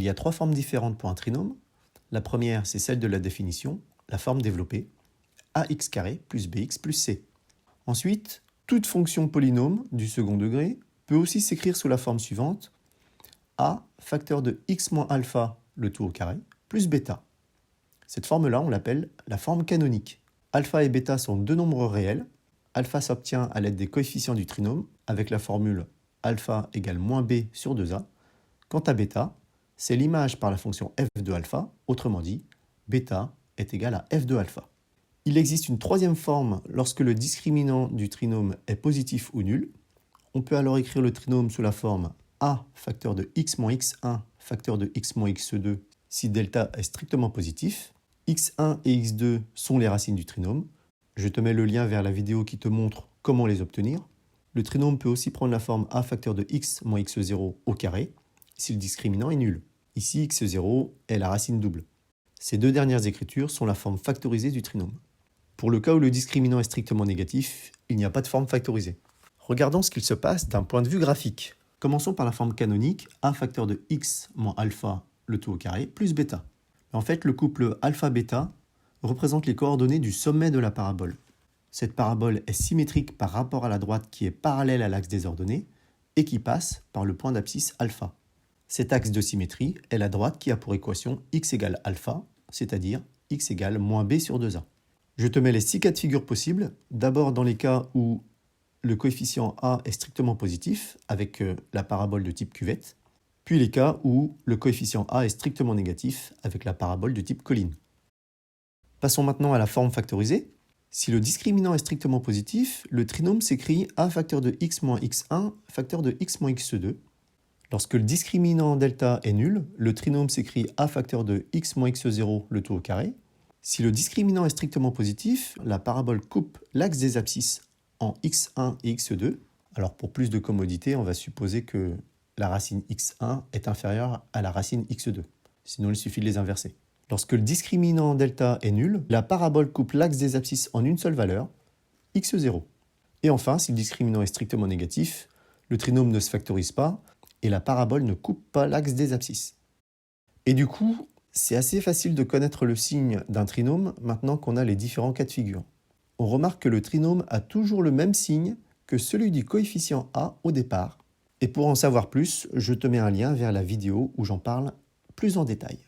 Il y a 3 formes différentes pour un trinôme. La première, c'est celle de la définition, la forme développée, ax carré plus bx plus c. Ensuite, toute fonction polynôme du second degré peut aussi s'écrire sous la forme suivante, a facteur de x moins alpha, le tout au carré, plus bêta. Cette forme-là, on l'appelle la forme canonique. Alpha et bêta sont deux nombres réels. Alpha s'obtient à l'aide des coefficients du trinôme avec la formule alpha égale moins b sur 2a. Quant à bêta, c'est l'image par la fonction f de alpha, autrement dit, bêta est égal à f de alpha. Il existe une troisième forme lorsque le discriminant du trinôme est positif ou nul. On peut alors écrire le trinôme sous la forme a facteur de x moins x1 facteur de x moins x2 si delta est strictement positif. x1 et x2 sont les racines du trinôme. Je te mets le lien vers la vidéo qui te montre comment les obtenir. Le trinôme peut aussi prendre la forme a facteur de x moins x0 au carré si le discriminant est nul. Ici, x0 est la racine double. Ces deux dernières écritures sont la forme factorisée du trinôme. Pour le cas où le discriminant est strictement négatif, il n'y a pas de forme factorisée. Regardons ce qu'il se passe d'un point de vue graphique. Commençons par la forme canonique, a facteur de x moins alpha, le tout au carré, plus bêta. En fait, le couple alpha-bêta représente les coordonnées du sommet de la parabole. Cette parabole est symétrique par rapport à la droite qui est parallèle à l'axe des ordonnées et qui passe par le point d'abscisse alpha. Cet axe de symétrie est la droite qui a pour équation x égale alpha, c'est-à-dire x égale moins b sur 2a. Je te mets les 6 cas de figure possibles, d'abord dans les cas où le coefficient a est strictement positif, avec la parabole de type cuvette, puis les cas où le coefficient a est strictement négatif, avec la parabole de type colline. Passons maintenant à la forme factorisée. Si le discriminant est strictement positif, le trinôme s'écrit a facteur de x moins x1 facteur de x moins x2. Lorsque le discriminant delta est nul, le trinôme s'écrit a facteur de x moins x0 le tout au carré. Si le discriminant est strictement positif, la parabole coupe l'axe des abscisses en x1 et x2. Alors pour plus de commodité, on va supposer que la racine x1 est inférieure à la racine x2. Sinon, il suffit de les inverser. Lorsque le discriminant delta est nul, la parabole coupe l'axe des abscisses en une seule valeur, x0. Et enfin, si le discriminant est strictement négatif, le trinôme ne se factorise pas et la parabole ne coupe pas l'axe des abscisses. Et du coup, c'est assez facile de connaître le signe d'un trinôme maintenant qu'on a les différents cas de figure. On remarque que le trinôme a toujours le même signe que celui du coefficient a au départ. Et pour en savoir plus, je te mets un lien vers la vidéo où j'en parle plus en détail.